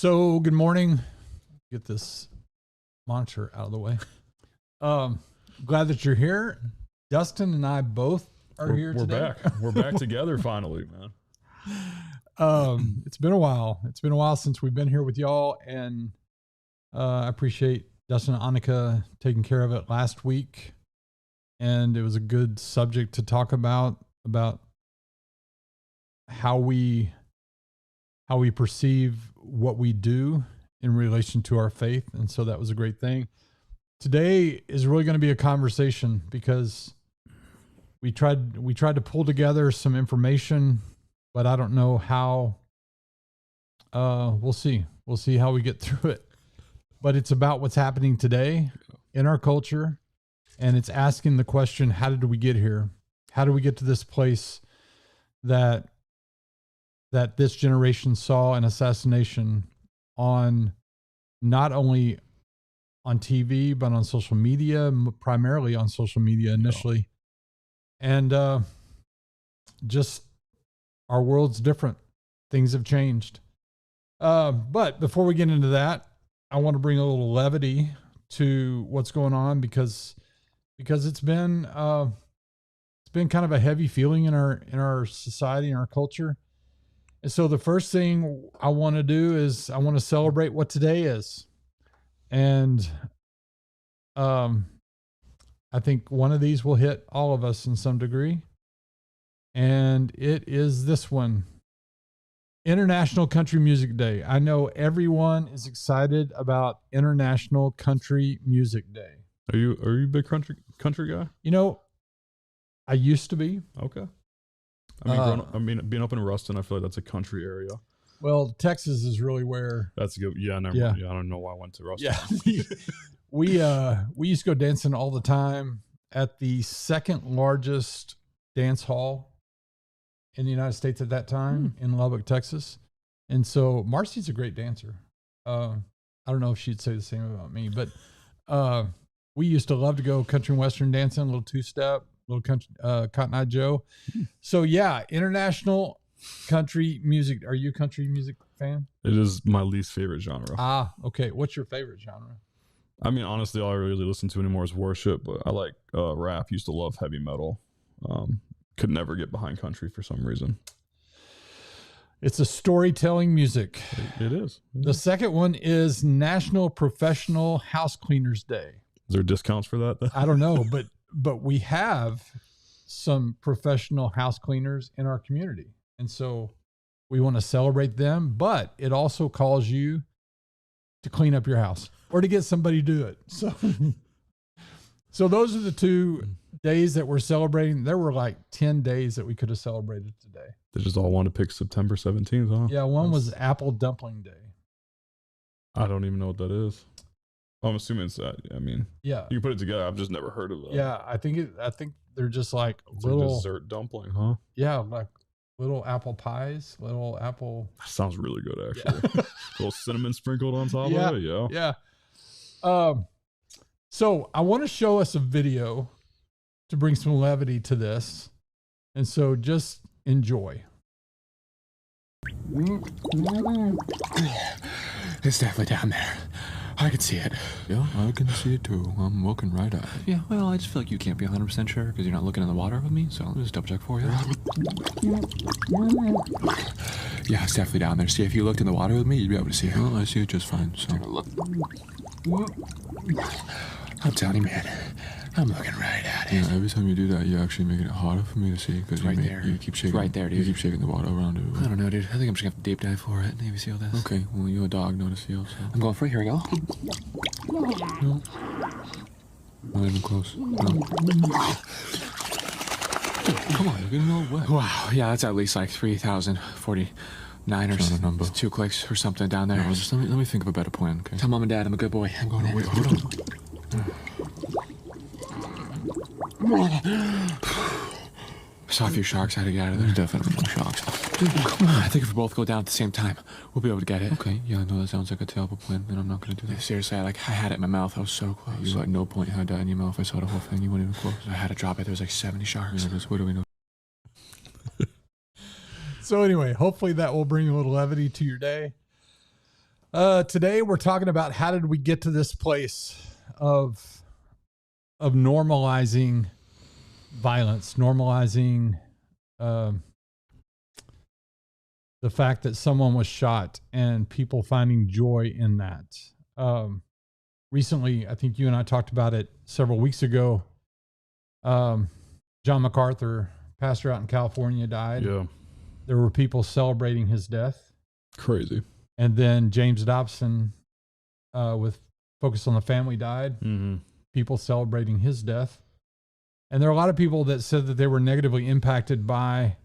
So good morning. Get this monitor out of the way. Glad that you're here. Dustin and I both are here today. We're back together finally, man. It's been a while. It's been a while since we've been here with y'all, and I appreciate Dustin and Annika taking care of it last week. And it was a good subject to talk about how we perceive what we do in relation to our faith. And so that was a great thing. Today is really going to be a conversation because we tried to pull together some information, but I don't know how. We'll see how we get through it. But it's about what's happening today in our culture, and it's asking the question, how did we get here? How do we get to this place that this generation saw an assassination on, not only on TV, but on social media, primarily on social media initially. And just our world's different. Things have changed. But before we get into that, I want to bring a little levity to what's going on because it's been kind of a heavy feeling in our society, in our culture. And so the first thing I want to do is I want to celebrate what today is. And I think one of these will hit all of us in some degree. And it is this one. International Country Music Day. I know everyone is excited about International Country Music Day. Are you a big country guy? You know, I used to be. Okay. Being up in Ruston, I feel like that's a country area. Well, Texas is really where. That's good. Yeah, never mind. Yeah, I don't know why I went to Ruston. Yeah, we used to go dancing all the time at the second largest dance hall in the United States at that time in Lubbock, Texas. And so Marcy's a great dancer. I don't know if she'd say the same about me, but we used to love to go country and western dancing, a little two-step, little country, Cotton Eye Joe. So yeah, International Country Music. Are you a country music fan? It is my least favorite genre. Ah, okay. What's your favorite genre? I mean, honestly, all I really listen to anymore is worship, but I like rap. Used to love heavy metal. Could never get behind country for some reason. It's a storytelling music. It is. The second one is National Professional House Cleaners Day. Is there discounts for that? I don't know, but we have some professional house cleaners in our community. And so we want to celebrate them, but it also calls you to clean up your house or to get somebody to do it. So those are the two days that we're celebrating. There were like 10 days that we could have celebrated today. They just all want to pick September 17th, huh? Yeah, one was Apple Dumpling Day. I don't even know what that is. I'm assuming it's that. I mean, yeah, you can put it together. I've just never heard of that. Yeah, I think they're just like it's little a dessert dumpling, huh? Yeah, like little apple pies, little apple. That sounds really good, actually. Yeah. A little cinnamon sprinkled on top of it. Yeah. So I want to show us a video to bring some levity to this, and so just enjoy. It's definitely down there. I can see it. Yeah, I can see it too. I'm looking right at it. Yeah, well, I just feel like you can't be 100% sure because you're not looking in the water with me, so let me just double check for you. Yeah, it's definitely down there. See, if you looked in the water with me, you'd be able to see it. Well, I see it just fine, so. Look. I'm telling you, man, I'm looking right at it. Yeah, every time you do that, you're actually making it harder for me to see because you keep shaking. Right there, dude. You keep shaking the water around it. I don't know, dude. I think I'm just gonna have to deep dive for it. Maybe seal this. Okay, well, you're a dog, not a seal, so. I'm going for it. Here we go. No. Not even close. No. Come on, you're getting all wet. Wow, yeah, that's at least like 3,049 or number. 2 clicks or something down there. No, just let me think of a better plan, okay? Tell mom and dad I'm a good boy. I'm going in. Wait, hold on. Saw a few sharks. I had to get out of there. Definitely no sharks. Dude, come on. I think if we both go down at the same time, we'll be able to get it. Okay, yeah, I know that sounds like a terrible plan, and I'm not gonna do that. Seriously, I had it in my mouth. I was so close. You at no point had that in your mouth. I saw the whole thing. You weren't even close. I had to drop it. There was like 70 sharks. Yeah, just what do we know? So anyway, hopefully that will bring a little levity to your day. Today we're talking about how did we get to this place of normalizing violence, normalizing the fact that someone was shot and people finding joy in that. Recently, I think you and I talked about it several weeks ago. John MacArthur, pastor out in California, died. Yeah. There were people celebrating his death. Crazy. And then James Dobson, with Focus on the Family, died. Mm-hmm. People celebrating his death. And there are a lot of people that said that they were negatively impacted by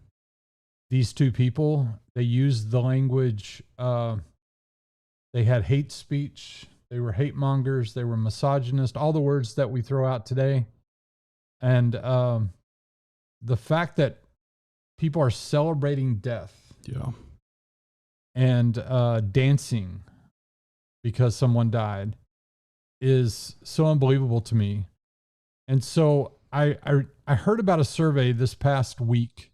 these two people. They used the language. They had hate speech. They were hate mongers. They were misogynist, all the words that we throw out today. And the fact that people are celebrating death. Yeah. And dancing because someone died is so unbelievable to me. And so I heard about a survey this past week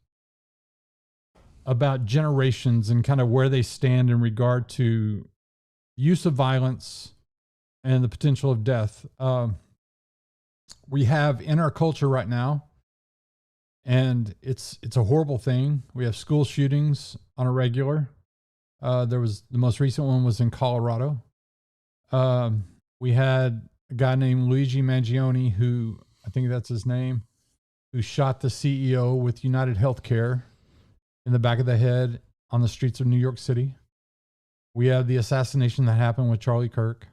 about generations and kind of where they stand in regard to use of violence and the potential of death. We have in our culture right now, and it's a horrible thing. We have school shootings on a regular. There was the most recent one was in Colorado. We had a guy named Luigi Mangione, who I think that's his name, who shot the CEO with United Healthcare in the back of the head on the streets of New York City. We have the assassination that happened with Charlie Kirk,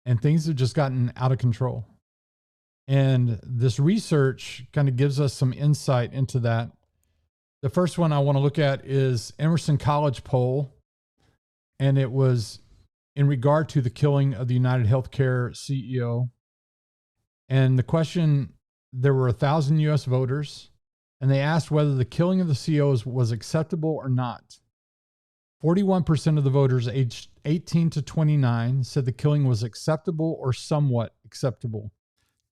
and things have just gotten out of control. And this research kind of gives us some insight into that. The first one I want to look at is Emerson College poll, and it was in regard to the killing of the United Healthcare CEO. And the question, there were 1,000 U.S. voters, and they asked whether the killing of the CEO was acceptable or not. 41% of the voters aged 18 to 29 said the killing was acceptable or somewhat acceptable.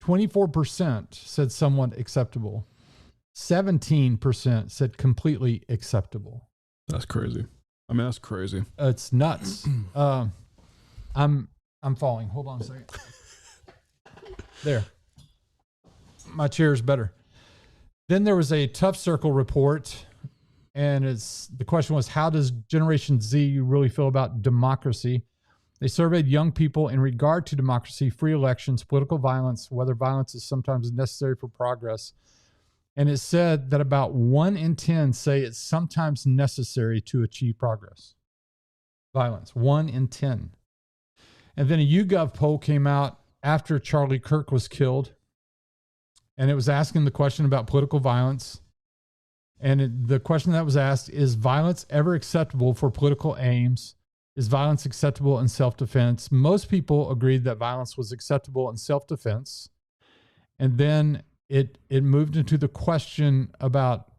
24% said somewhat acceptable. 17% said completely acceptable. That's crazy. I mean, that's crazy. It's nuts. I'm falling. Hold on a second. There. My chair is better. Then there was a Tough Circle report, and the question was, how does Generation Z really feel about democracy? They surveyed young people in regard to democracy, free elections, political violence, whether violence is sometimes necessary for progress. And it said that about 1 in 10 say it's sometimes necessary to achieve progress. Violence, 1 in 10. And then a YouGov poll came out after Charlie Kirk was killed. And it was asking the question about political violence. And the question that was asked, is violence ever acceptable for political aims? Is violence acceptable in self-defense? Most people agreed that violence was acceptable in self-defense. And then it moved into the question about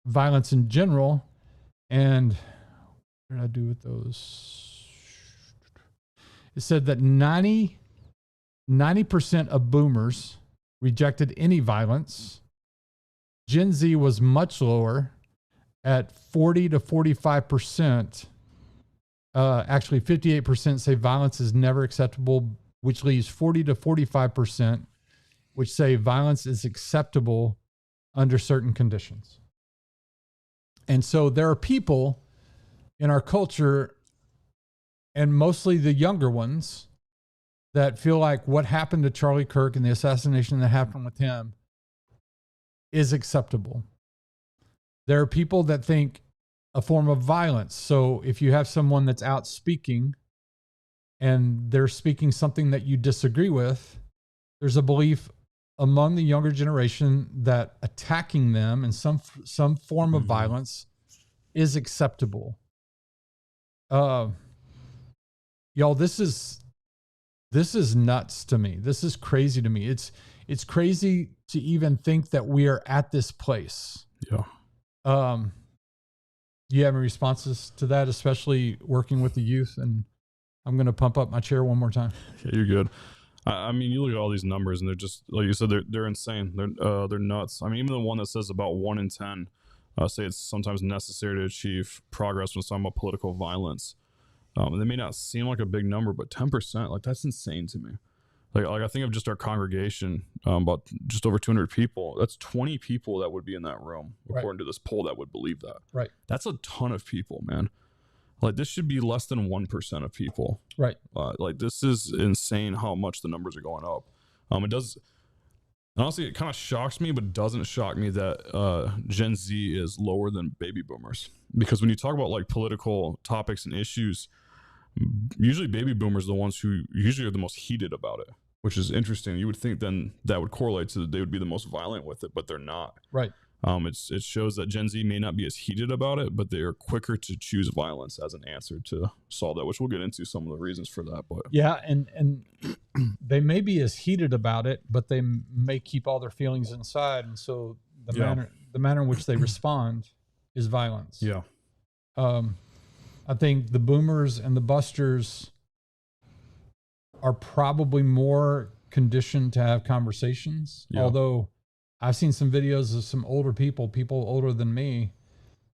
violence in general. And what did I do with those? It said that 90% of boomers rejected any violence. Gen Z was much lower at 40 to 45%. Actually, 58% say violence is never acceptable, which leaves 40 to 45%, which say violence is acceptable under certain conditions. And so there are people in our culture, and mostly the younger ones, that feel like what happened to Charlie Kirk and the assassination that happened with him is acceptable. There are people that think a form of violence. So if you have someone that's out speaking and they're speaking something that you disagree with, there's a belief among the younger generation that attacking them in some form of violence is acceptable. Y'all, this is nuts to me. This is crazy to me. It's crazy to even think that we are at this place. Yeah. Do you have any responses to that, especially working with the youth? And I'm going to pump up my chair one more time. Yeah, you're good. I mean, you look at all these numbers, and they're just, like you said, they're insane. They're nuts. I mean, even the one that says about 1 in 10 say it's sometimes necessary to achieve progress when it's talking about political violence. And they may not seem like a big number, but 10%, like that's insane to me. Like I think of just our congregation, about just over 200 people. That's 20 people that would be in that room, according to this poll, that would believe that. Right. That's a ton of people, man. Like this should be less than 1% of people. Right. Like this is insane how much the numbers are going up. It does. Honestly, it kind of shocks me, but it doesn't shock me that Gen Z is lower than baby boomers. Because when you talk about like political topics and issues, usually baby boomers are the ones who usually are the most heated about it, which is interesting. You would think then that would correlate to they would be the most violent with it, but they're not. Right. It shows that Gen Z may not be as heated about it, but they are quicker to choose violence as an answer to solve that, which we'll get into some of the reasons for that. But yeah, and they may be as heated about it, but they may keep all their feelings inside, and so the manner in which they respond is violence. Yeah. I think the boomers and the busters are probably more conditioned to have conversations, although I've seen some videos of some older people older than me,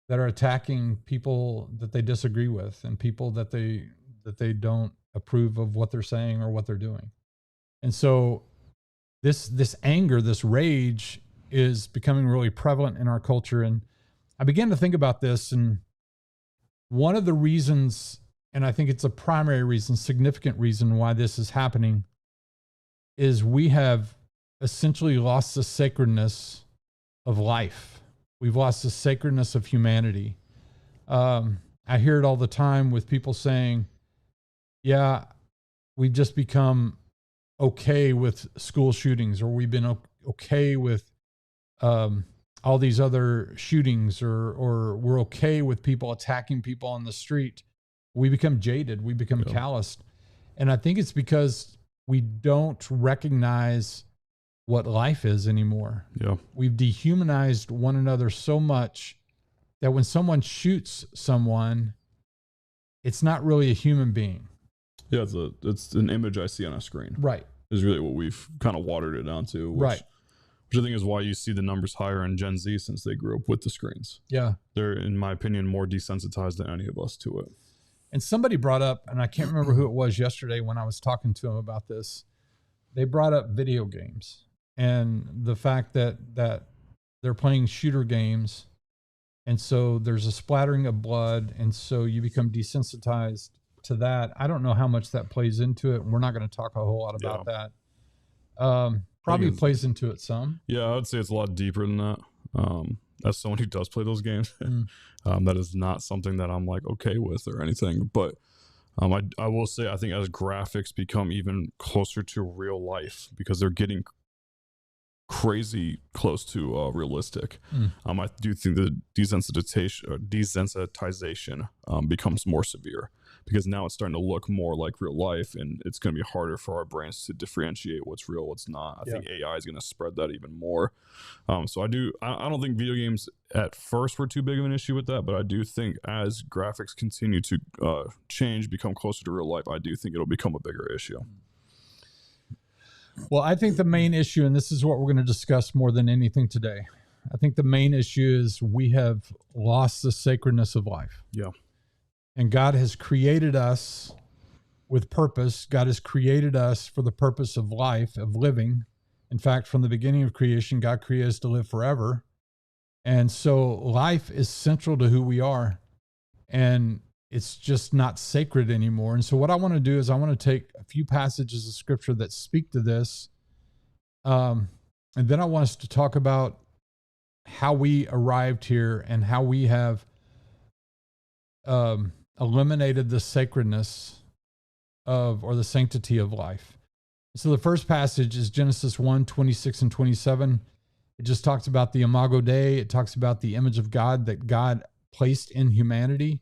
that are attacking people that they disagree with and people that they don't approve of what they're saying or what they're doing. And so this anger, this rage is becoming really prevalent in our culture. And I began to think about this, and one of the reasons, and I think it's a primary reason, significant reason why this is happening, is we have essentially lost the sacredness of life. We've lost the sacredness of humanity. I hear it all the time with people saying, yeah, we've just become okay with school shootings, or we've been okay with all these other shootings, or we're okay with people attacking people on the street. We become jaded. We become calloused. And I think it's because we don't recognize what life is anymore. Yeah. We've dehumanized one another so much that when someone shoots someone, it's not really a human being. Yeah, it's an image I see on a screen. Right. Is really what we've kind of watered it down to. Which I think is why you see the numbers higher in Gen Z, since they grew up with the screens. Yeah. They're, in my opinion, more desensitized than any of us to it. And somebody brought up, and I can't remember who it was yesterday when I was talking to them about this, they brought up video games and the fact that they're playing shooter games. And so there's a splattering of blood. And so you become desensitized to that. I don't know how much that plays into it. We're not going to talk a whole lot about that. Probably plays into it some. Yeah, I would say it's a lot deeper than that. As someone who does play those games, that is not something that I'm like okay with or anything. But I will say, I think as graphics become even closer to real life, because they're getting crazy close to realistic, I do think the desensitization becomes more severe, because now it's starting to look more like real life, and it's going to be harder for our brains to differentiate what's real, what's not. I think AI is going to spread that even more. So I don't think video games at first were too big of an issue with that, but I do think as graphics continue to change, become closer to real life, I do think it'll become a bigger issue. Well, I think the main issue, and this is what we're going to discuss more than anything today, I think the main issue is we have lost the sacredness of life. Yeah. And God has created us with purpose. God has created us for the purpose of life, of living. In fact, from the beginning of creation, God created us to live forever. And so life is central to who we are. And it's just not sacred anymore. And so what I want to do is I want to take a few passages of scripture that speak to this. And then I want us to talk about how we arrived here and how we have eliminated the sacredness of, or the sanctity of life. So the first passage is Genesis 1:26 and 27. It just talks about the Imago Dei. It talks about the image of God that God placed in humanity.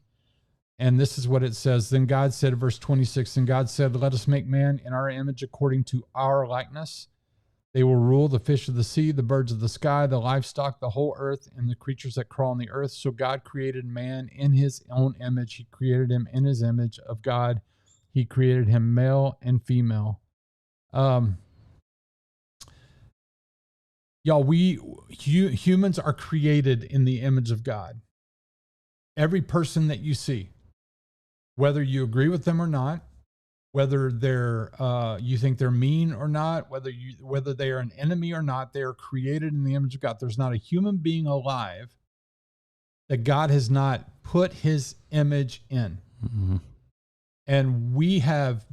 And this is what it says. Then God said, verse 26, and God said, let us make man in our image according to our likeness. They will rule the fish of the sea, the birds of the sky, the livestock, the whole earth, and the creatures that crawl on the earth. So God created man in his own image. He created him in his image of God. He created him male and female. Y'all, humans are created in the image of God. Every person that you see, whether you agree with them or not, whether they're you think they're mean or not, whether they are an enemy or not, they are created in the image of God. There's not a human being alive that God has not put his image in. Mm-hmm. And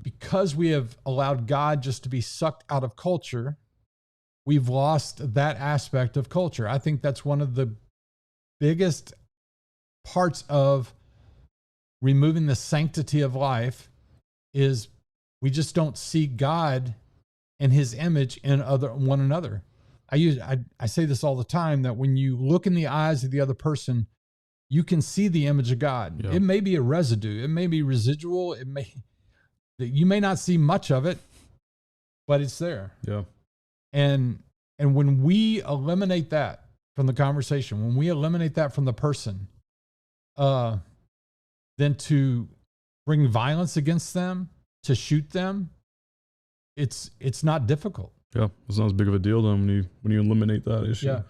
because we have allowed God just to be sucked out of culture, we've lost that aspect of culture. I think that's one of the biggest parts of removing the sanctity of life is we just don't see God and his image in one another. I say this all the time, that when you look in the eyes of the other person, you can see the image of God. Yeah. It may be a residue, it may be residual, you may not see much of it, but it's there. Yeah. And when we eliminate that from the conversation, when we eliminate that from the person, then to bring violence against them, to shoot them, it's not difficult. Yeah, it's not as big of a deal then when you eliminate that issue. Yeah.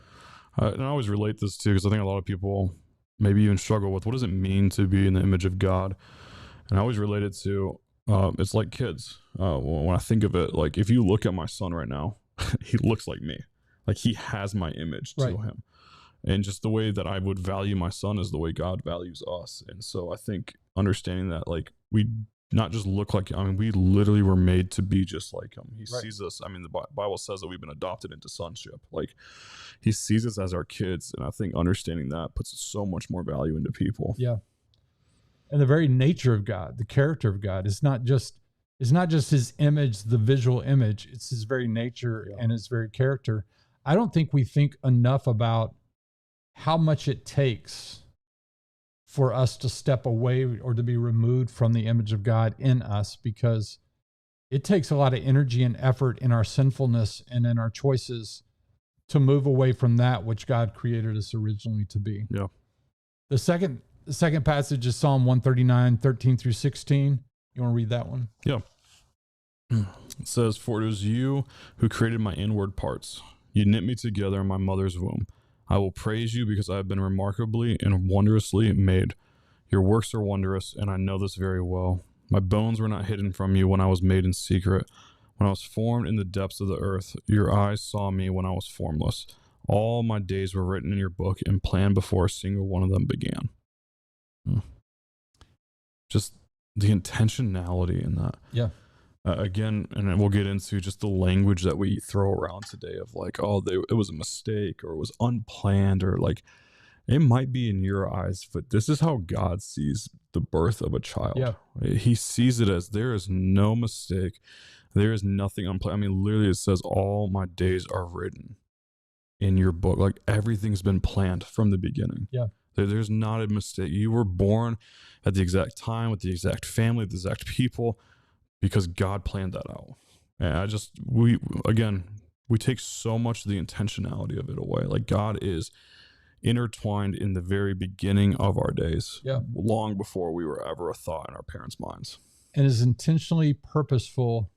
And I always relate this too, because I think a lot of people maybe even struggle with what does it mean to be in the image of God. And I always relate it to it's like kids. When I think of it, like if you look at my son right now, he looks like me. Like he has my image to him. And just the way that I would value my son is the way God values us. And so I think understanding that, like, we not just look like, I mean, we literally were made to be just like him. He sees us. I mean, the Bible says that we've been adopted into sonship. Like, he sees us as our kids. And I think understanding that puts so much more value into people. Yeah. And the very nature of God, the character of God is not just his image, the visual image. It's his very nature and his very character. I don't think we think enough about how much it takes for us to step away or to be removed from the image of God in us, because it takes a lot of energy and effort in our sinfulness and in our choices to move away from that which God created us originally to be. Yeah. The second passage is Psalm 139, 13 through 16. You want to read that one? Yeah. It says, "For it is you who created my inward parts. You knit me together in my mother's womb. I will praise you because I have been remarkably and wondrously made. Your works are wondrous, and I know this very well. My bones were not hidden from you when I was made in secret. When I was formed in the depths of the earth, your eyes saw me when I was formless. All my days were written in your book and planned before a single one of them began." Just the intentionality in that. Yeah. Again, and we'll get into just the language that we throw around today of like, oh, it was a mistake, or it was unplanned, or like, it might be in your eyes, but this is how God sees the birth of a child. Yeah. He sees it as there is no mistake. There is nothing unplanned. I mean, literally it says all my days are written in your book. Like, everything's been planned from the beginning. Yeah. There's not a mistake. You were born at the exact time with the exact family, the exact people, because God planned that out. And we take so much of the intentionality of it away. Like, God is intertwined in the very beginning of our days, long before we were ever a thought in our parents' minds. And is intentionally purposeful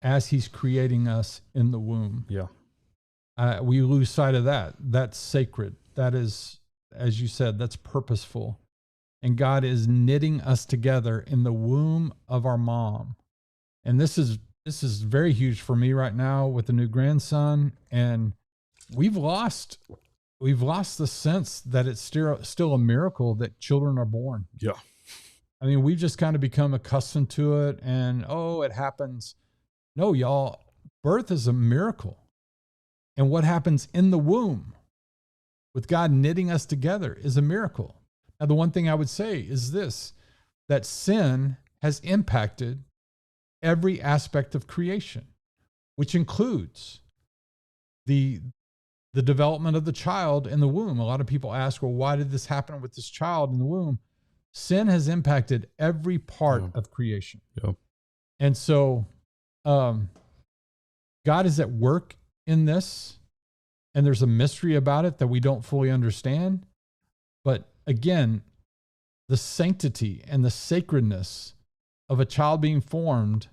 as he's creating us in the womb. Yeah. We lose sight of that. That's sacred. That is, as you said, that's purposeful. And God is knitting us together in the womb of our mom. And this is very huge for me right now with the new grandson. And we've lost the sense that it's still a miracle that children are born. Yeah. I mean, we've just kind of become accustomed to it, and it happens. No, y'all, birth is a miracle. And what happens in the womb with God knitting us together is a miracle. Now, the one thing I would say is this, that sin has impacted every aspect of creation, which includes the development of the child in the womb. A lot of people ask, well, why did this happen with this child in the womb? Sin has impacted every part of creation. Yeah. And so God is at work in this, and there's a mystery about it that we don't fully understand. But again, the sanctity and the sacredness of a child being formed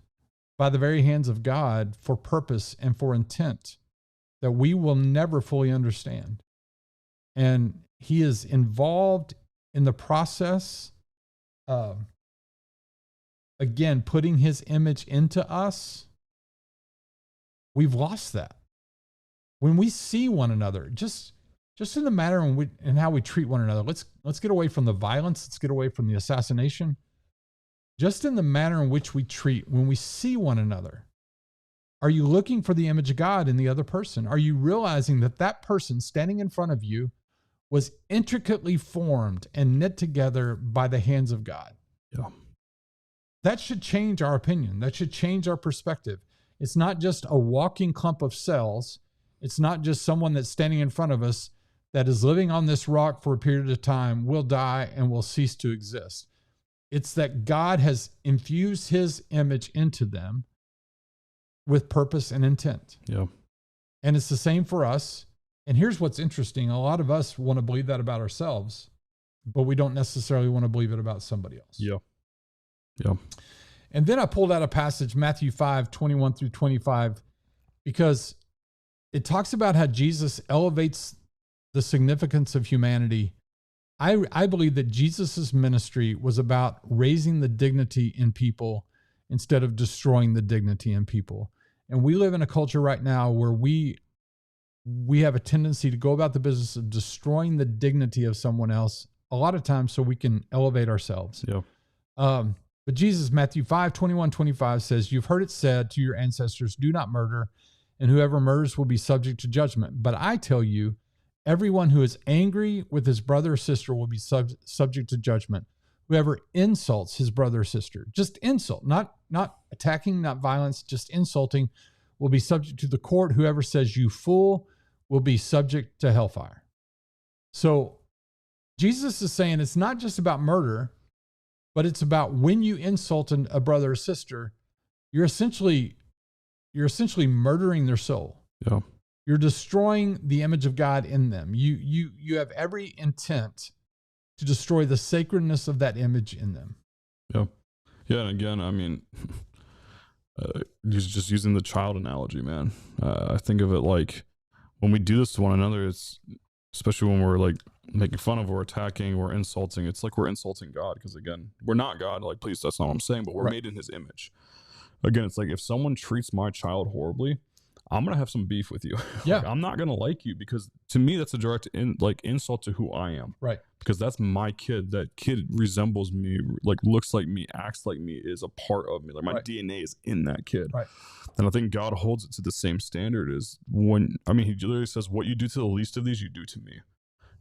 by the very hands of God for purpose and for intent that we will never fully understand. And he is involved in the process again, putting his image into us, we've lost that. When we see one another, just in the manner in how we treat one another, let's get away from the violence. Let's get away from the assassination. Just in the manner in which we treat when we see one another. Are you looking for the image of God in the other person? Are you realizing that that person standing in front of you was intricately formed and knit together by the hands of God? Yeah. That should change our opinion. That should change our perspective. It's not just a walking clump of cells. It's not just someone that's standing in front of us that is living on this rock for a period of time, will die and will cease to exist. It's that God has infused his image into them with purpose and intent. Yeah. And it's the same for us. And here's what's interesting. A lot of us want to believe that about ourselves, but we don't necessarily want to believe it about somebody else. Yeah. Yeah. And then I pulled out a passage, Matthew 5:21-25, because it talks about how Jesus elevates the significance of humanity. I believe that Jesus's ministry was about raising the dignity in people instead of destroying the dignity in people. And we live in a culture right now where we have a tendency to go about the business of destroying the dignity of someone else a lot of times so we can elevate ourselves. Yeah. But Jesus, Matthew 5:21-25 says, "You've heard it said to your ancestors, do not murder, and whoever murders will be subject to judgment. But I tell you, everyone who is angry with his brother or sister will be subject to judgment. Whoever insults his brother or sister, just insult, not attacking, not violence, just insulting, will be subject to the court. Whoever says you fool will be subject to hellfire." So Jesus is saying it's not just about murder, but it's about when you insult a brother or sister, you're essentially murdering their soul. Yeah. You're destroying the image of God in them. You have every intent to destroy the sacredness of that image in them. Yeah. Yeah. And again, I mean, he's just using the child analogy, man. I think of it like when we do this to one another, it's especially when we're like making fun of or attacking or insulting, it's like we're insulting God. Because again, we're not God. Like, please, that's not what I'm saying, but we're made in his image. Again, it's like if someone treats my child horribly, I'm going to have some beef with you. Yeah. Like, I'm not going to like you because to me, that's a direct insult to who I am. Right. Because that's my kid. That kid resembles me, like looks like me, acts like me, is a part of me. Like my DNA is in that kid. Right. And I think God holds it to the same standard as when, I mean, he literally says, what you do to the least of these, you do to me.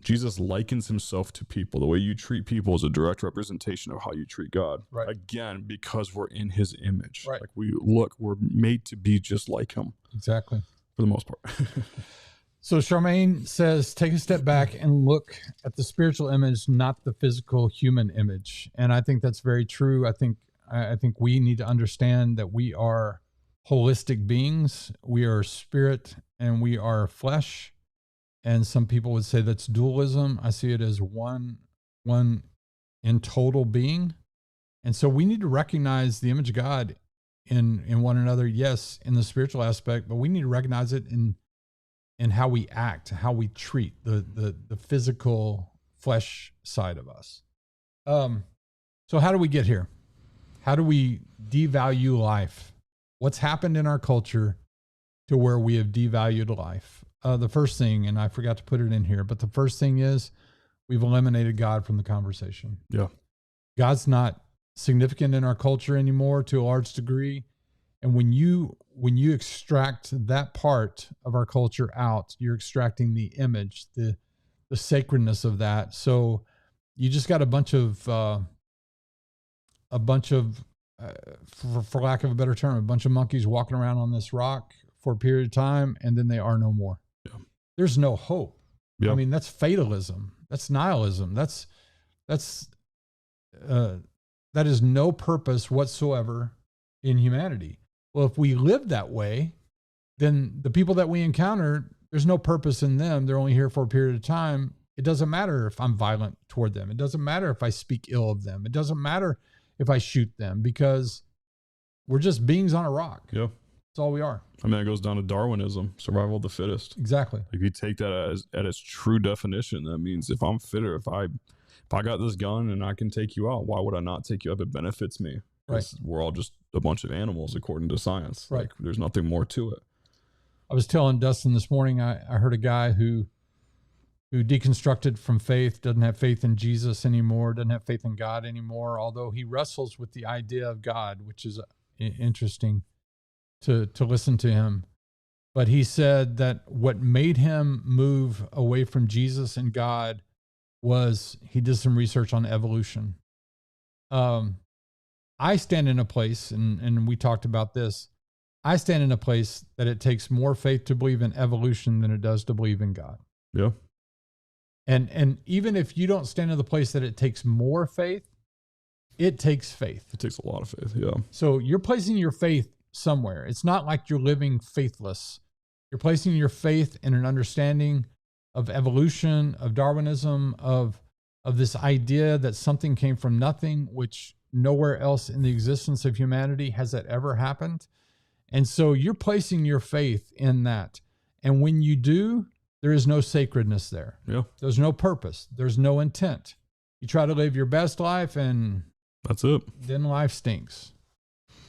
Jesus likens himself to people. The way you treat people is a direct representation of how you treat God. Right. Again, because we're in his image. Right. Like we're made to be just like him. Exactly. For the most part. So Charmaine says, take a step back and look at the spiritual image, not the physical human image. And I think that's very true. I think we need to understand that we are holistic beings. We are spirit and we are flesh. And some people would say that's dualism. I see it as one in total being. And so we need to recognize the image of God in one another, yes, in the spiritual aspect, but we need to recognize it in how we act, how we treat the physical flesh side of us. So how do we get here? How do we devalue life? What's happened in our culture to where we have devalued life? The first thing, and I forgot to put it in here, but the first thing is we've eliminated God from the conversation. Yeah. God's not significant in our culture anymore to a large degree. And when you extract that part of our culture out, you're extracting the image, the sacredness of that. So you just got a bunch of for lack of a better term, a bunch of monkeys walking around on this rock for a period of time, and then they are no more. Yeah. There's no hope. Yeah. I mean, that's fatalism. That's nihilism. That is no purpose whatsoever in humanity. Well, if we live that way, then the people that we encounter, there's no purpose in them. They're only here for a period of time. It doesn't matter if I'm violent toward them. It doesn't matter if I speak ill of them. It doesn't matter if I shoot them, because we're just beings on a rock. Yeah. That's all we are. I mean, it goes down to Darwinism, survival of the fittest. Exactly. If you take that at its true definition, that means if I got this gun and I can take you out, why would I not take you up? It benefits me. because we're all just a bunch of animals according to science. Right. Like there's nothing more to it. I was telling Dustin this morning, I heard a guy who deconstructed from faith, doesn't have faith in Jesus anymore, doesn't have faith in God anymore, although he wrestles with the idea of God, which is interesting to listen to him. But he said that what made him move away from Jesus and God was he did some research on evolution. I stand in a place, and we talked about this, I stand in a place that it takes more faith to believe in evolution than it does to believe in God. Yeah. And even if you don't stand in the place that it takes more faith, it takes faith. It takes a lot of faith. Yeah. So you're placing your faith somewhere. It's not like you're living faithless. You're placing your faith in an understanding of evolution, of Darwinism, of this idea that something came from nothing, which nowhere else in the existence of humanity has that ever happened. And so you're placing your faith in that. And when you do, there is no sacredness there. Yeah. There's no purpose. There's no intent. You try to live your best life and that's it. Then life stinks.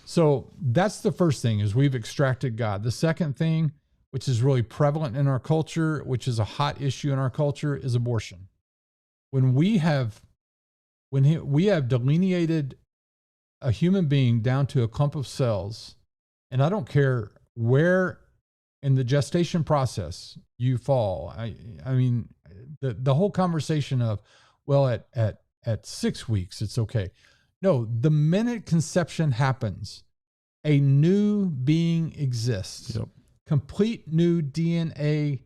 So that's the first thing, is we've extracted God. The second thing, which is really prevalent in our culture, which is a hot issue in our culture, is abortion. When we have delineated a human being down to a clump of cells, and I don't care where in the gestation process you fall. I mean, the whole conversation of, well, at 6 weeks, it's okay. No, the minute conception happens, a new being exists. Yep. Complete new DNA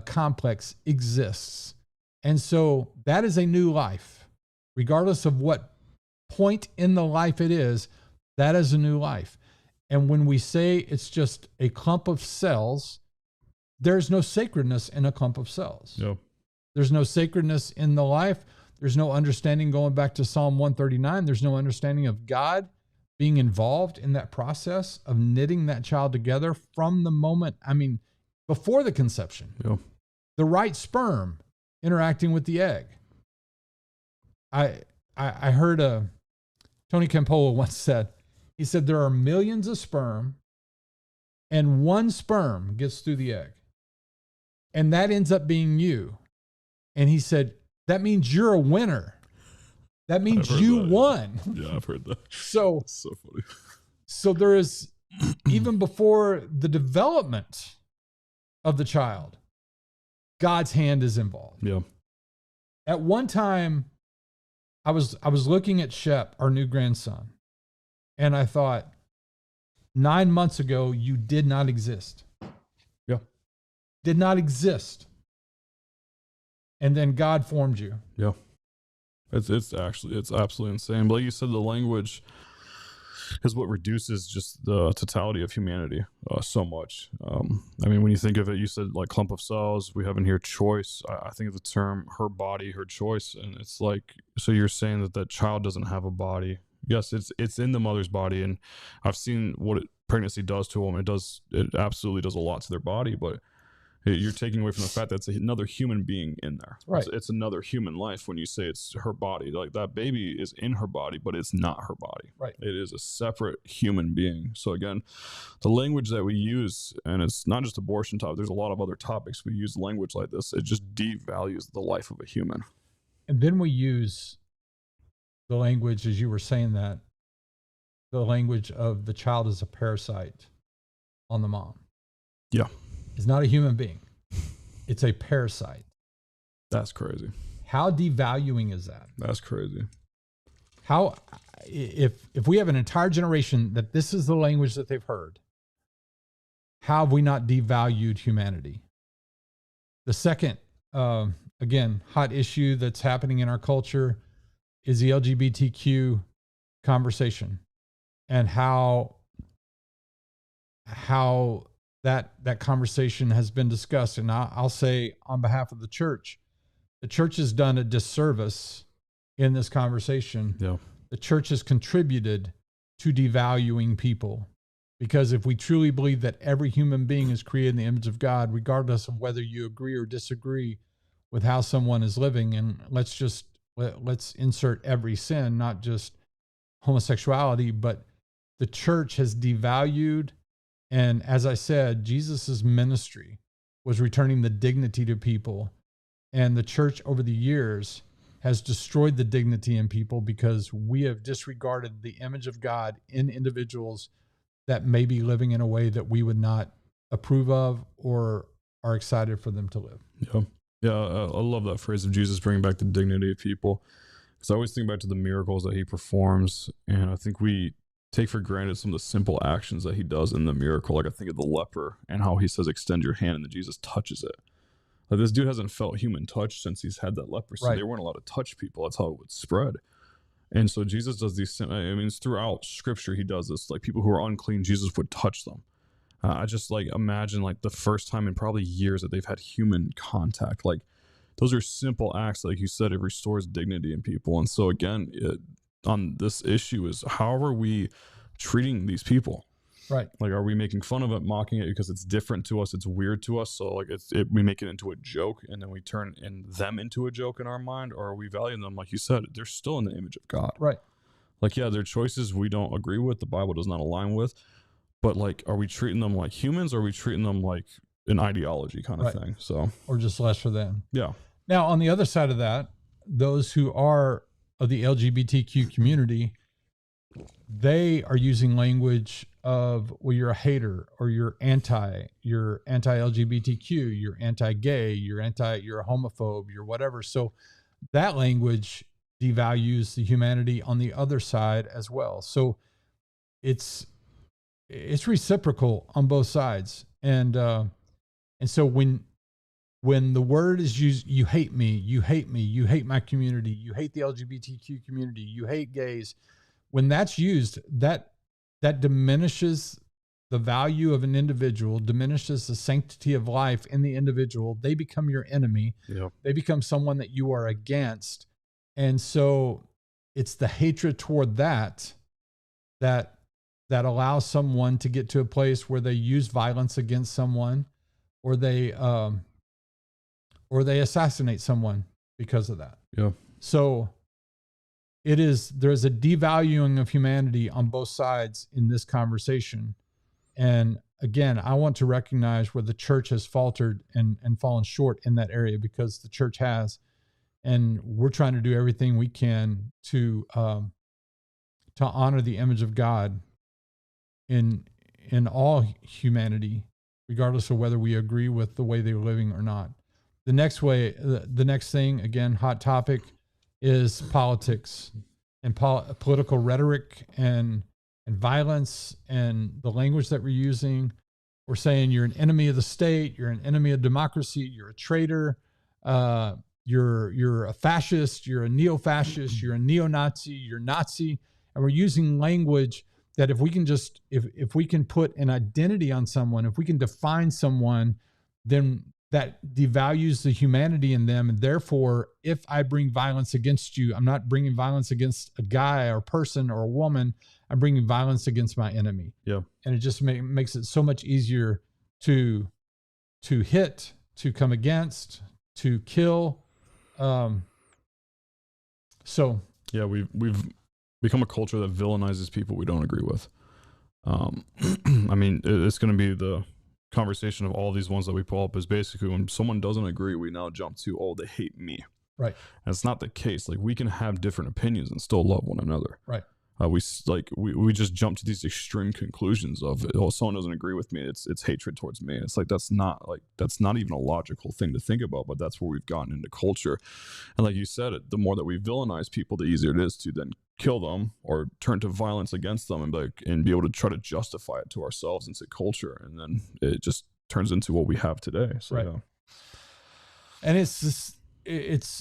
complex exists. And so that is a new life. Regardless of what point in the life it is, that is a new life. And when we say it's just a clump of cells, there's no sacredness in a clump of cells. Yep. There's no sacredness in the life. There's no understanding, going back to Psalm 139, there's no understanding of God being involved in that process of knitting that child together from the moment, before the conception. Yep. The right sperm interacting with the egg. I heard Tony Campolo once said, he said, there are millions of sperm and one sperm gets through the egg. And that ends up being you. And he said, that means you're a winner. That means you won. Yeah, I've heard that. So funny. So there is, even before the development of the child, God's hand is involved. Yeah. At one time, I was looking at Shep, our new grandson, and I thought, 9 months ago, you did not exist. Yeah. Did not exist. And then God formed you. Yeah. It's absolutely insane. But like you said, the language is what reduces just the totality of humanity so much. When you think of it, you said like clump of cells, we have in here choice. I think of the term her body, her choice. And it's like, so you're saying that child doesn't have a body. Yes, it's in the mother's body. And I've seen what pregnancy does to them. It absolutely does a lot to their body, but you're taking away from the fact that it's another human being in there. Right. It's another human life when you say it's her body. Like that baby is in her body, but it's not her body. Right. It is a separate human being. So again, the language that we use, and it's not just abortion topic, there's a lot of other topics we use language like this. It just devalues the life of a human. And then we use the language, as you were saying that, the language of the child as a parasite on the mom. Yeah. It's not a human being. It's a parasite. That's crazy. How devaluing is that? That's crazy. How, if we have an entire generation that this is the language that they've heard, how have we not devalued humanity? The second, again, hot issue that's happening in our culture is the LGBTQ conversation, and how that conversation has been discussed. And I'll say on behalf of the church has done a disservice in this conversation. Yeah. The church has contributed to devaluing people, because if we truly believe that every human being is created in the image of God, regardless of whether you agree or disagree with how someone is living, and let's insert every sin, not just homosexuality, but the church has devalued. And as I said, Jesus's ministry was returning the dignity to people. And the church over the years has destroyed the dignity in people because we have disregarded the image of God in individuals that may be living in a way that we would not approve of or are excited for them to live. Yeah. Yeah. I love that phrase of Jesus bringing back the dignity of people. Because I always think back to the miracles that he performs. And I think we take for granted some of the simple actions that he does in the miracle. Like I think of the leper and how he says, extend your hand, and then Jesus touches it. Like this dude hasn't felt human touch since he's had that leprosy. Right. They weren't allowed to touch people. That's how it would spread. And so Jesus does these, I mean, it's throughout scripture, he does this. Like people who are unclean, Jesus would touch them. I just like imagine like the first time in probably years that they've had human contact. Like those are simple acts. Like you said, it restores dignity in people. And so again, on this issue is how are we treating these people? Right. Like, are we making fun of it, mocking it because it's different to us? It's weird to us. So like we make it into a joke and then we turn them into a joke in our mind, or are we valuing them? Like you said, they're still in the image of God. Right. Like, yeah, their choices we don't agree with. The Bible does not align with, but like, are we treating them like humans, or are we treating them like an ideology kind of thing? So, or just less for them. Yeah. Now, on the other side of that, those who are of the LGBTQ community, they are using language of, well, you're a hater, or you're anti-LGBTQ, you're anti-gay, you're a homophobe, you're whatever. So that language devalues the humanity on the other side as well. So it's reciprocal on both sides. And so when the word is used, you hate me, you hate my community, you hate the LGBTQ community, you hate gays. When that's used, that diminishes the value of an individual, diminishes the sanctity of life in the individual. They become your enemy. Yeah. They become someone that you are against. And so it's the hatred toward that allows someone to get to a place where they use violence against someone, or they assassinate someone because of that. Yeah. So there's a devaluing of humanity on both sides in this conversation. And again, I want to recognize where the church has faltered and fallen short in that area, because the church has, and we're trying to do everything we can to honor the image of God in all humanity, regardless of whether we agree with the way they're living or not. The next thing, again, hot topic, is politics and political rhetoric and violence and the language that we're using. We're saying you're an enemy of the state, you're an enemy of democracy, you're a traitor, you're a fascist, you're a neo-fascist, you're a neo-Nazi, you're Nazi. And we're using language that if we can put an identity on someone, if we can define someone, then that devalues the humanity in them. And therefore, if I bring violence against you, I'm not bringing violence against a guy or a person or a woman. I'm bringing violence against my enemy. Yeah. And it just makes it so much easier to hit, to come against, to kill. So yeah, we've become a culture that villainizes people we don't agree with. I mean, it's going to be the conversation of all these ones that we pull up is basically when someone doesn't agree, we now jump to, oh, they hate me. Right. And it's not the case. Like, we can have different opinions and still love one another. Right. We just jump to these extreme conclusions of, oh, someone doesn't agree with me, it's hatred towards me. It's like that's not even a logical thing to think about, but that's where we've gotten into culture. And like you said, the more that we villainize people, the easier it is to then kill them or turn to violence against them and be able to try to justify it to ourselves and to culture, and then it just turns into what we have today. So right. Yeah. And it's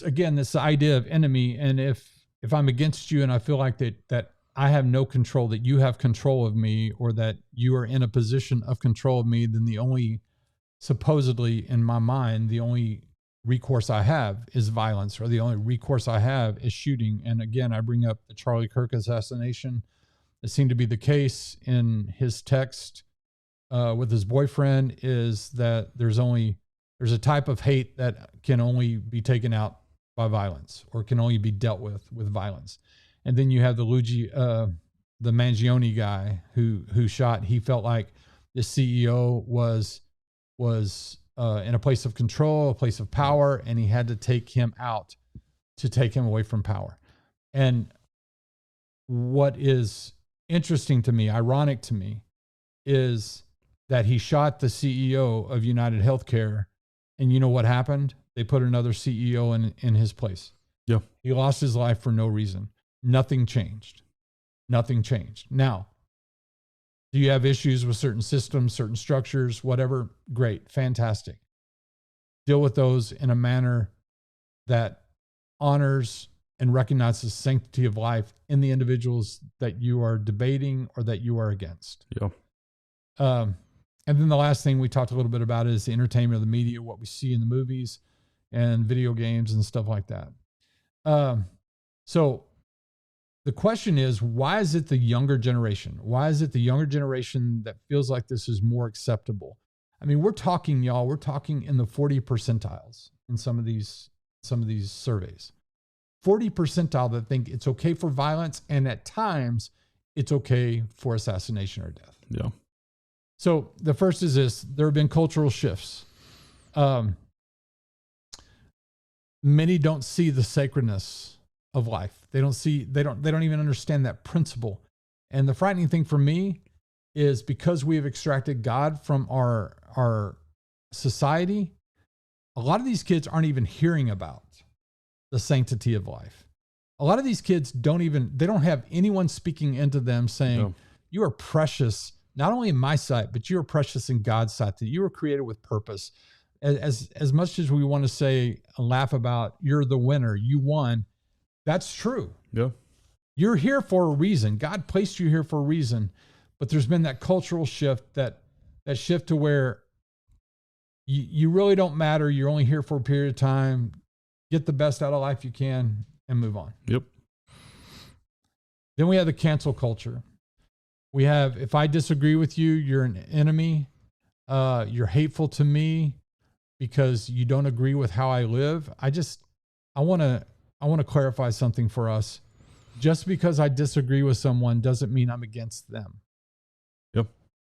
again this idea of enemy, and if I'm against you and I feel like that I have no control, that you have control of me, or that you are in a position of control of me, then the only, supposedly in my mind, the only recourse I have is violence, or the only recourse I have is shooting. And again, I bring up the Charlie Kirk assassination. It seemed to be the case in his text with his boyfriend, is that there's a type of hate that can only be taken out by violence, or can only be dealt with violence. And then you have the the Mangione guy who shot. He felt like the CEO was in a place of control, a place of power, and he had to take him out to take him away from power. And what is interesting to me, ironic to me, is that he shot the CEO of United Healthcare, and you know what happened? They put another CEO in his place. Yeah. He lost his life for no reason. Nothing changed. Nothing changed. Now, do you have issues with certain systems, certain structures, whatever? Great, fantastic. Deal with those in a manner that honors and recognizes the sanctity of life in the individuals that you are debating or that you are against. Yeah. And then the last thing we talked a little bit about is the entertainment of the media, what we see in the movies and video games and stuff like that. So the question is, why is it the younger generation? Why is it the younger generation that feels like this is more acceptable? I mean, we're talking in the 40 percentiles in some of these surveys. 40 percentile that think it's okay for violence, and at times it's okay for assassination or death. Yeah. So the first is this: there have been cultural shifts. Many don't see the sacredness of life. They don't even understand that principle. And the frightening thing for me is, because we have extracted God from our society, a lot of these kids aren't even hearing about the sanctity of life. A lot of these kids they don't have anyone speaking into them saying, no, you are precious, not only in my sight, but you are precious in God's sight, that you were created with purpose. As much as we want to say, laugh about, you're the winner, you won, that's true. Yeah. You're here for a reason. God placed you here for a reason. But there's been that cultural shift, that shift to where you really don't matter. You're only here for a period of time. Get the best out of life you can and move on. Yep. Then we have the cancel culture. We have, if I disagree with you, you're an enemy. You're hateful to me because you don't agree with how I live. I want to clarify something for us. Just because I disagree with someone doesn't mean I'm against them. Yep.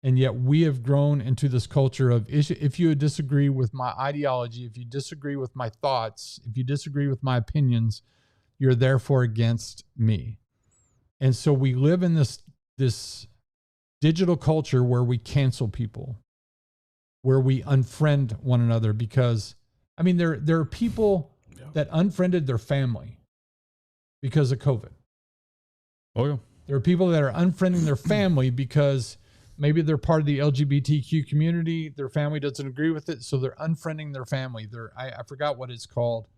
And yet we have grown into this culture of, if you disagree with my ideology, if you disagree with my thoughts, if you disagree with my opinions, you're therefore against me. And so we live in this digital culture where we cancel people, where we unfriend one another, because, I mean, there are people that unfriended their family because of COVID. Oh, yeah. There are people that are unfriending their family because maybe they're part of the LGBTQ community. Their family doesn't agree with it, so they're unfriending their family. I forgot what it's called.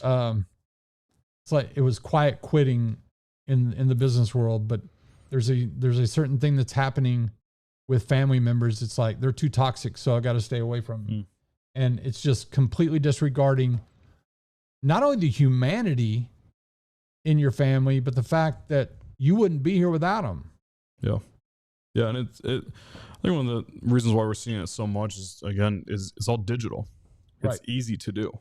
It's like, it was quiet quitting in the business world, but there's a certain thing that's happening with family members. It's like, they're too toxic, so I got to stay away from them. And it's just completely disregarding not only the humanity in your family, but the fact that you wouldn't be here without them. Yeah. Yeah. And I think one of the reasons why we're seeing it so much is, again, it's all digital. It's easy to do.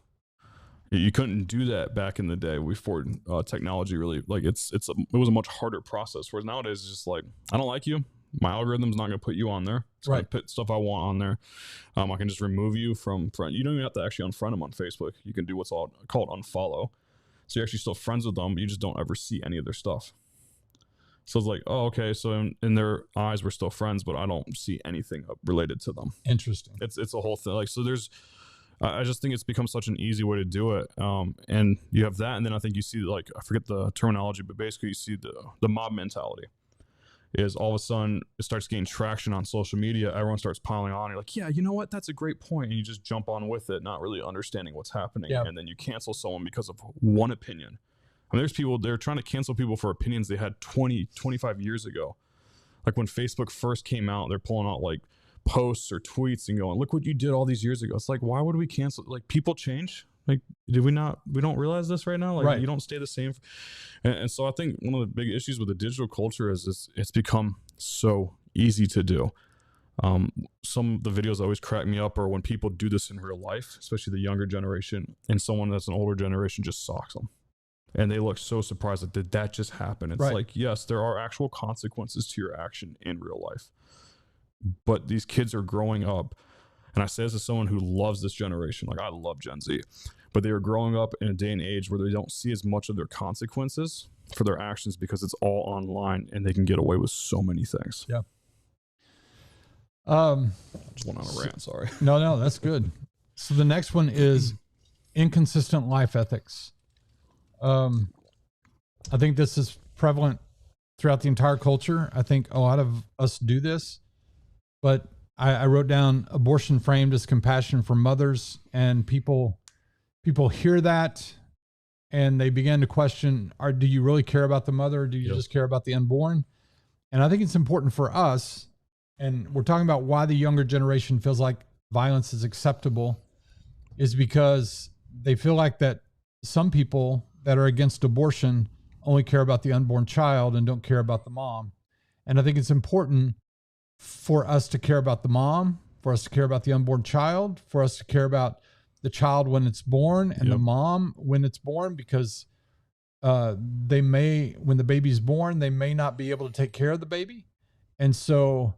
You couldn't do that back in the day before technology really, like, it was a much harder process. Whereas nowadays, it's just like, I don't like you. My algorithm's not going to put you on there. It's going to put stuff I want on there. I can just remove you from friend. You don't even have to actually unfriend them on Facebook. You can do what's called unfollow. So you're actually still friends with them, but you just don't ever see any of their stuff. So it's like, oh, okay. So in their eyes, we're still friends, but I don't see anything related to them. Interesting. It's a whole thing. Like, so I just think it's become such an easy way to do it. And you have that. And then I think you see, like, I forget the terminology, but basically you see the mob mentality. Is all of a sudden it starts getting traction on social media. Everyone starts piling on. You're like, yeah, you know what? That's a great point. And you just jump on with it, not really understanding what's happening. Yeah. And then you cancel someone because of one opinion. I mean, there's people, they're trying to cancel people for opinions they had 20, 25 years ago. Like when Facebook first came out, they're pulling out like posts or tweets and going, look what you did all these years ago. It's like, why would we cancel? Like, we don't realize this right now? Like, you don't stay the same. And so I think one of the big issues with the digital culture is it's become so easy to do. Some of the videos that always crack me up are when people do this in real life, especially the younger generation, and someone that's an older generation just socks them. And they look so surprised, like, did that just happen? It's Right. like, yes, there are actual consequences to your action in real life. But these kids are growing up, and I say this as someone who loves this generation. Like, I love Gen Z, but they are growing up in a day and age where they don't see as much of their consequences for their actions because it's all online and they can get away with so many things. Yeah. I just went on a rant, sorry. No, that's good. So the next one is inconsistent life ethics. I think this is prevalent throughout the entire culture. I think a lot of us do this, but I wrote down abortion framed as compassion for mothers, and people hear that and they begin to question, do you really care about the mother? Or do you just care about the unborn? And I think it's important for us, and we're talking about why the younger generation feels like violence is acceptable, is because they feel like that some people that are against abortion only care about the unborn child and don't care about the mom. And I think it's important for us to care about the mom, for us to care about the unborn child, for us to care about the child when it's born and the mom when it's born, because when the baby's born, they may not be able to take care of the baby. And so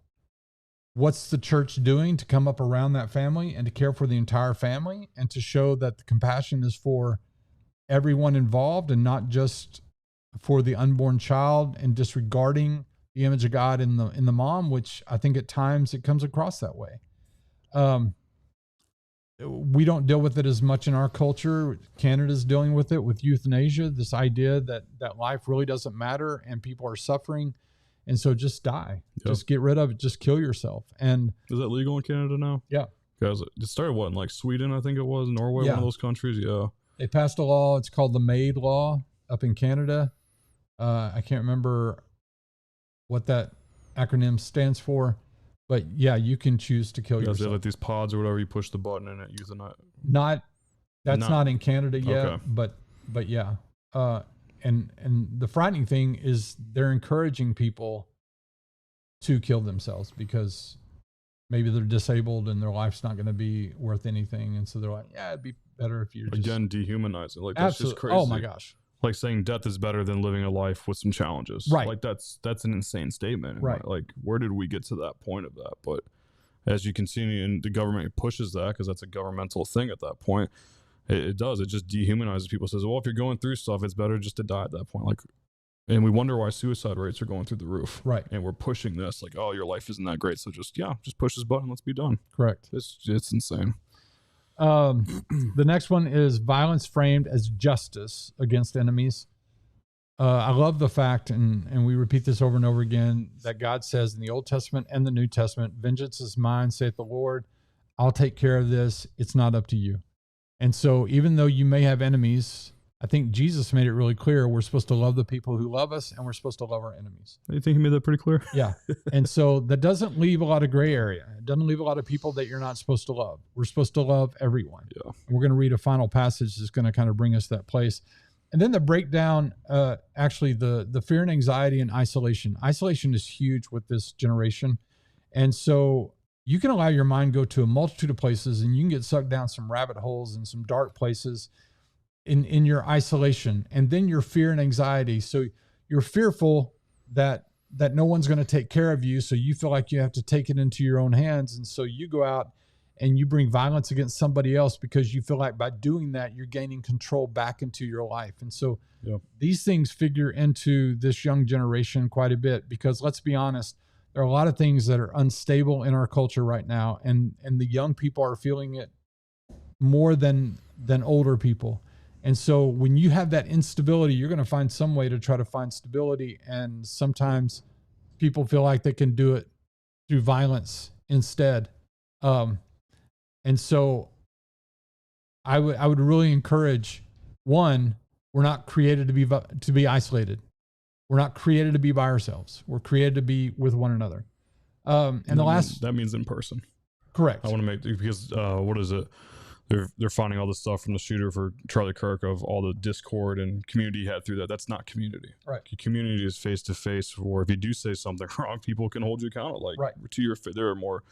what's the church doing to come up around that family and to care for the entire family and to show that the compassion is for everyone involved and not just for the unborn child, and disregarding the image of God in the mom, which I think at times it comes across that way. We don't deal with it as much in our culture. Canada's dealing with it with euthanasia, this idea that life really doesn't matter and people are suffering. And so just die, just get rid of it, just kill yourself. And is that legal in Canada now? Yeah. Guys, it started in like Sweden, I think it was, Norway, one of those countries. Yeah. They passed a law. It's called the MAID law up in Canada. I can't remember what that acronym stands for, but yeah, you can choose to kill yourself. They have like these pods or whatever, you push the button and it euthanize. That's not in Canada yet, okay. but yeah. And the frightening thing is they're encouraging people to kill themselves because maybe they're disabled and their life's not going to be worth anything. And so they're like, yeah, it'd be better if you're again, dehumanizing. Like, that's just crazy. Oh my gosh. Like saying death is better than living a life with some challenges. Right. Like that's an insane statement. Right. Like, where did we get to that point of that? But as you continue and the government pushes that, because that's a governmental thing at that point, it does. It just dehumanizes people. It says, well, if you're going through stuff, it's better just to die at that point. Like, and we wonder why suicide rates are going through the roof. Right. And we're pushing this like, oh, your life isn't that great. So just push this button. Let's be done. Correct. It's insane. The next one is violence framed as justice against enemies. I love the fact, and we repeat this over and over again, that God says in the Old Testament and the New Testament, vengeance is mine, saith the Lord. I'll take care of this. It's not up to you. And so even though you may have enemies, I think Jesus made it really clear we're supposed to love the people who love us, and we're supposed to love our enemies. You think he made that pretty clear? Yeah. And so that doesn't leave a lot of gray area. It doesn't leave a lot of people that you're not supposed to love. We're supposed to love everyone. Yeah. And we're going to read a final passage that's going to kind of bring us to that place. And then the breakdown, actually the fear and anxiety and isolation. Isolation is huge with this generation. And so you can allow your mind go to a multitude of places, and you can get sucked down some rabbit holes and some dark places in your isolation, and then your fear and anxiety. So you're fearful that no one's going to take care of you. So you feel like you have to take it into your own hands. And so you go out and you bring violence against somebody else because you feel like by doing that, you're gaining control back into your life. And so these things figure into this young generation quite a bit, because let's be honest, there are a lot of things that are unstable in our culture right now. And the young people are feeling it more than older people. And so when you have that instability, you're going to find some way to try to find stability. And sometimes people feel like they can do it through violence instead. And so I would really encourage, one, we're not created to be isolated. We're not created to be by ourselves. We're created to be with one another. And that means in person. Correct. I want to make, because what is it? They're finding all this stuff from the shooter for Charlie Kirk of all the discord and community he had through that. That's not community. Right. Community is face to face, or if you do say something wrong, people can hold you accountable. Like to your there are more,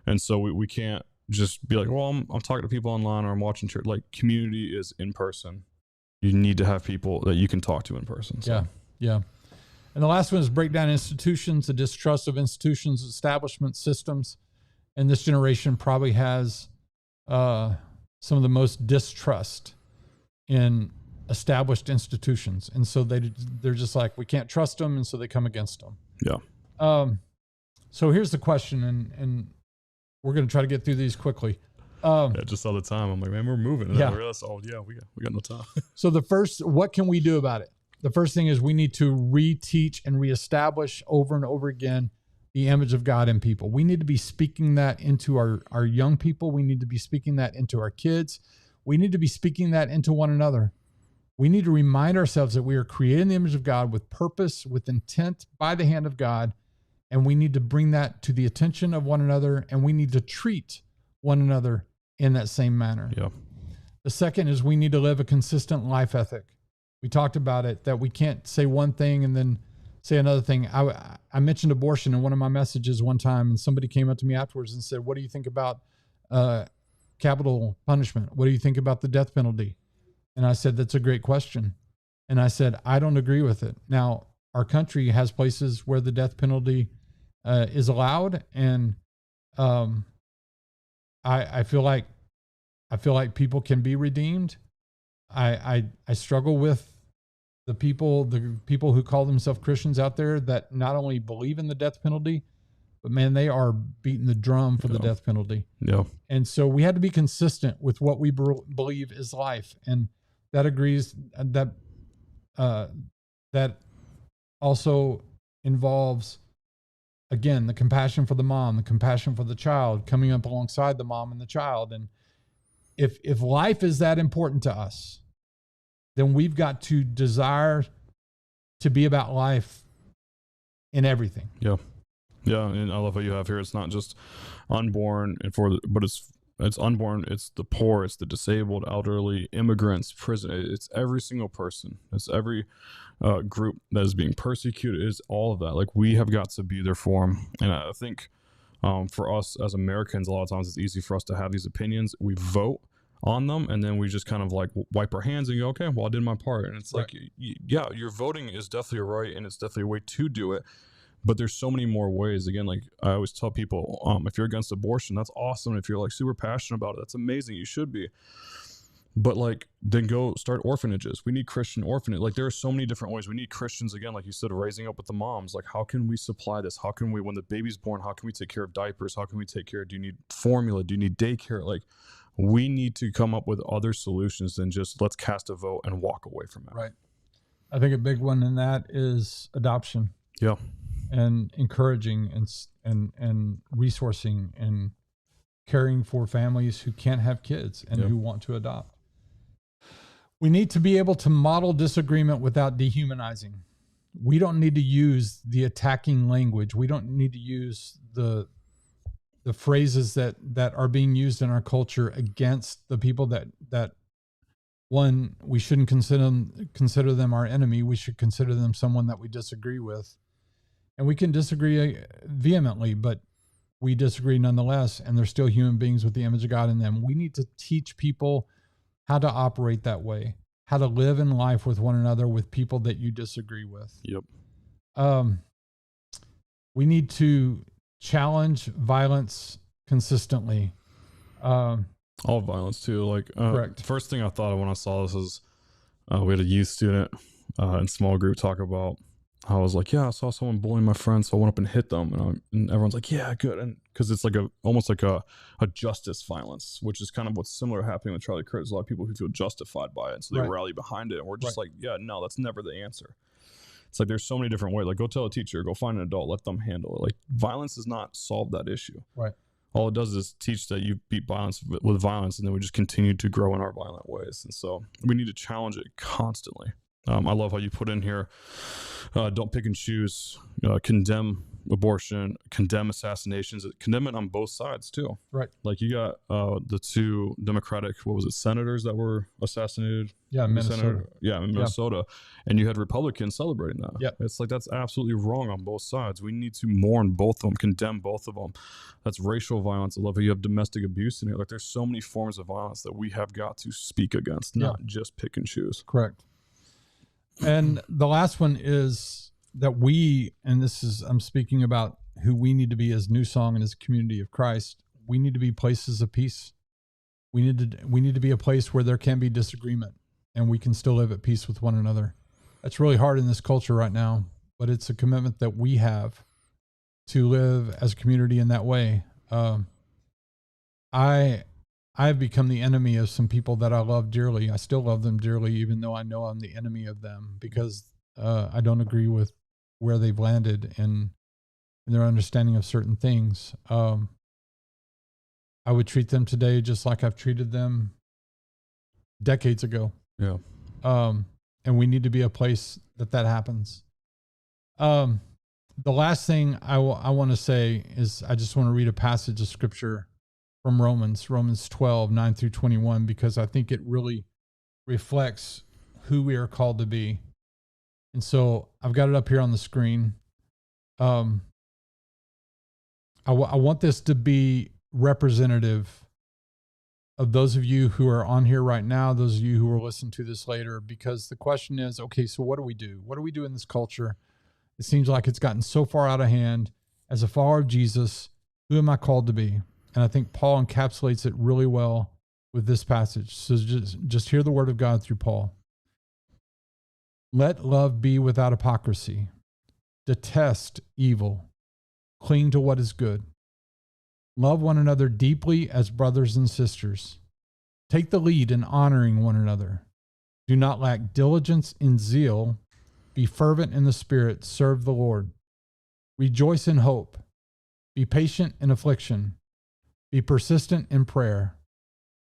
and so we can't just be like, well, I'm talking to people online or I'm watching church. Like, community is in person. you need to have people that you can talk to in person. So. Yeah. And the last one is break down institutions, the distrust of institutions, establishment systems. And this generation probably has some of the most distrust in established institutions. And so they're just like, we can't trust them. And so they come against them. Yeah. So here's the question, and we're going to try to get through these quickly. Just all the time. I'm like, man, we're moving. And then I realized, we got no time. So what can we do about it? The first thing is we need to reteach and reestablish over and over again the image of God in people. We need to be speaking that into our young people. We need to be speaking that into our kids. We need to be speaking that into one another. We need to remind ourselves that we are created in the image of God with purpose, with intent by the hand of God. And we need to bring that to the attention of one another. And we need to treat one another in that same manner. Yeah. The second is we need to live a consistent life ethic. We talked about it, that we can't say one thing and then say another thing. I mentioned abortion in one of my messages one time, and somebody came up to me afterwards and said, what do you think about capital punishment? What do you think about the death penalty? And I said, that's a great question. And I said, I don't agree with it. Now, our country has places where the death penalty is allowed. And I feel like people can be redeemed. I struggle with the people who call themselves Christians out there that not only believe in the death penalty, but man, they are beating the drum for the death penalty. Yeah. And so we had to be consistent with what we believe is life. And that agrees that also involves, again, the compassion for the mom, the compassion for the child, coming up alongside the mom and the child. And if life is that important to us, then we've got to desire to be about life in everything. Yeah. Yeah. And I love what you have here. It's not just unborn but it's unborn. It's the poor, it's the disabled, elderly, immigrants, prison. It's every single person. It's every group that is being persecuted. It's all of that. Like, we have got to be there for them. And I think for us as Americans, a lot of times it's easy for us to have these opinions. We vote on them, and then we just kind of like wipe our hands and go, okay, well, I did my part. And it's right. Like, yeah, your voting is definitely a right, and it's definitely a way to do it. But there's so many more ways. Again, like I always tell people, if you're against abortion, that's awesome. If you're like super passionate about it, that's amazing. You should be. But like, then go start orphanages. We need Christian orphanage. Like, there are so many different ways. We need Christians, again, like you said, raising up with the moms. Like, how can we supply this? How can we, when the baby's born, how can we take care of diapers? How can we take care? Do you need formula? Do you need daycare? Like, we need to come up with other solutions than just let's cast a vote and walk away from it. Right. I think a big one in that is adoption. Yeah. And encouraging and resourcing and caring for families who can't have kids and who want to adopt. We need to be able to model disagreement without dehumanizing. We don't need to use the attacking language. We don't need to use the phrases that are being used in our culture against the people that one, we shouldn't consider them our enemy. We should consider them someone that we disagree with. And we can disagree vehemently, but we disagree nonetheless, and they're still human beings with the image of God in them. We need to teach people how to operate that way, how to live in life with one another with people that you disagree with. Yep. We need to challenge violence consistently. All violence too. Like, correct. First thing I thought of when I saw this is we had a youth student in small group talk about how I was like, yeah, I saw someone bullying my friend, so I went up and hit them, and everyone's like, yeah, good, and because it's like almost like a justice violence, which is kind of what's similar happening with Charlie Kirk. There's a lot of people who feel justified by it, and so they rally behind it, and we're just like, yeah, no, that's never the answer. It's like there's so many different ways. Like, go tell a teacher, go find an adult, let them handle it. Like, violence does not solve that issue. Right. All it does is teach that you beat violence with violence, and then we just continue to grow in our violent ways. And so we need to challenge it constantly. I love how you put in here, don't pick and choose, condemn abortion, condemn assassinations, condemn it on both sides too. Right. Like you got the two Democratic, what was it, senators that were assassinated? Yeah, Minnesota. In Minnesota. And you had Republicans celebrating that. Yep. It's like, that's absolutely wrong on both sides. We need to mourn both of them, condemn both of them. That's racial violence. I love how you have domestic abuse in here. Like there's so many forms of violence that we have got to speak against, not just pick and choose. Correct. And the last one is that I'm speaking about who we need to be as New Song and as a community of Christ. We need to be places of peace. We need to be a place where there can be disagreement and we can still live at peace with one another. That's really hard in this culture right now, but it's a commitment that we have to live as a community in that way. I've become the enemy of some people that I love dearly. I still love them dearly, even though I know I'm the enemy of them because I don't agree with where they've landed in their understanding of certain things. I would treat them today just like I've treated them decades ago. Yeah. And we need to be a place that happens. The last thing I want to say is I just want to read a passage of scripture from Romans 12, 9 through 21, because I think it really reflects who we are called to be. And so I've got it up here on the screen. I want this to be representative of those of you who are on here right now, those of you who will listen to this later, because the question is, okay, so what do we do? What do we do in this culture? It seems like it's gotten so far out of hand. As a follower of Jesus, who am I called to be? And I think Paul encapsulates it really well with this passage. So just hear the word of God through Paul. Let love be without hypocrisy. Detest evil. Cling to what is good. Love one another deeply as brothers and sisters. Take the lead in honoring one another. Do not lack diligence in zeal. Be fervent in the spirit. Serve the Lord. Rejoice in hope. Be patient in affliction. Be persistent in prayer.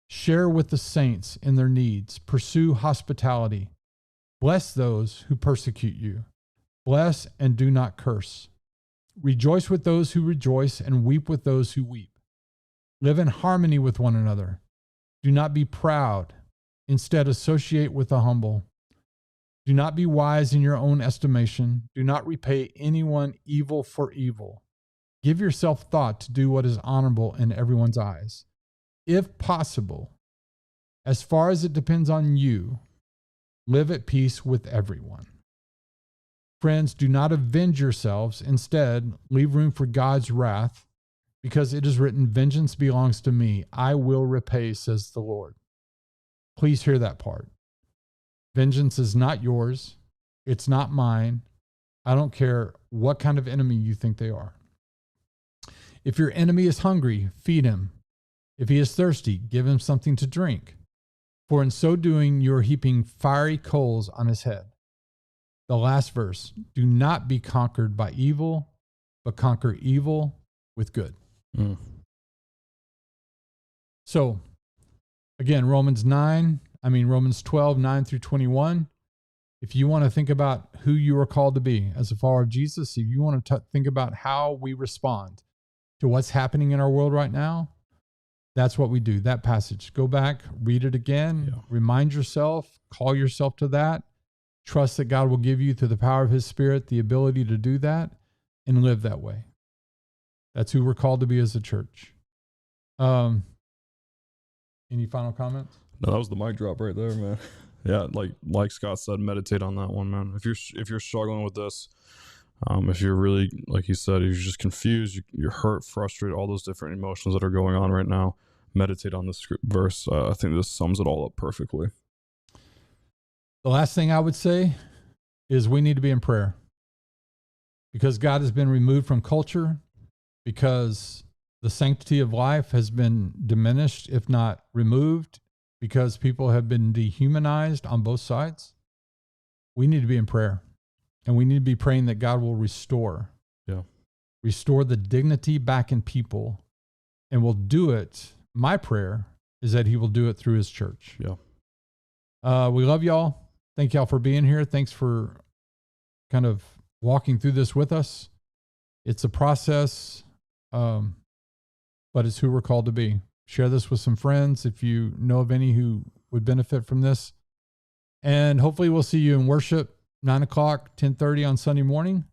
Share with the saints in their needs. Pursue hospitality. Bless those who persecute you. Bless and do not curse. Rejoice with those who rejoice and weep with those who weep. Live in harmony with one another. Do not be proud. Instead, associate with the humble. Do not be wise in your own estimation. Do not repay anyone evil for evil. Give yourself thought to do what is honorable in everyone's eyes. If possible, as far as it depends on you, live at peace with everyone. Friends, do not avenge yourselves. Instead, leave room for God's wrath, because it is written, vengeance belongs to me. I will repay, says the Lord. Please hear that part. Vengeance is not yours. It's not mine. I don't care what kind of enemy you think they are. If your enemy is hungry, feed him. If he is thirsty, give him something to drink. For in so doing, you are heaping fiery coals on his head. The last verse, do not be conquered by evil, but conquer evil with good. So, again, Romans 12, 9 through 21. If you want to think about who you are called to be as a follower of Jesus, if you want to think about how we respond to what's happening in our world right now, that's what we do. That passage. Go back, read it again, remind yourself, call yourself to that. Trust that God will give you, through the power of his Spirit, the ability to do that and live that way. That's who we're called to be as a church. Any final comments? No, that was the mic drop right there, man. Yeah, like Scott said, meditate on that one, man. If you're struggling with this, if you're really, like he said, you're just confused, you're hurt, frustrated, all those different emotions that are going on right now, meditate on this verse. I think this sums it all up perfectly. The last thing I would say is we need to be in prayer, because God has been removed from culture, because the sanctity of life has been diminished, if not removed, because people have been dehumanized on both sides. We need to be in prayer, and we need to be praying that God will restore the dignity back in people, and will do it. My prayer is that he will do it through his church. We love y'all. Thank y'all for being here. Thanks for kind of walking through this with us. It's a process, but it's who we're called to be. Share this with some friends if you know of any who would benefit from this. And hopefully we'll see you in worship, 9 o'clock, 10:30 on Sunday morning.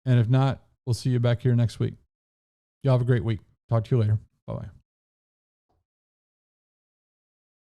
And if not, we'll see you back here next week. Y'all have a great week. Talk to you later. Bye-bye.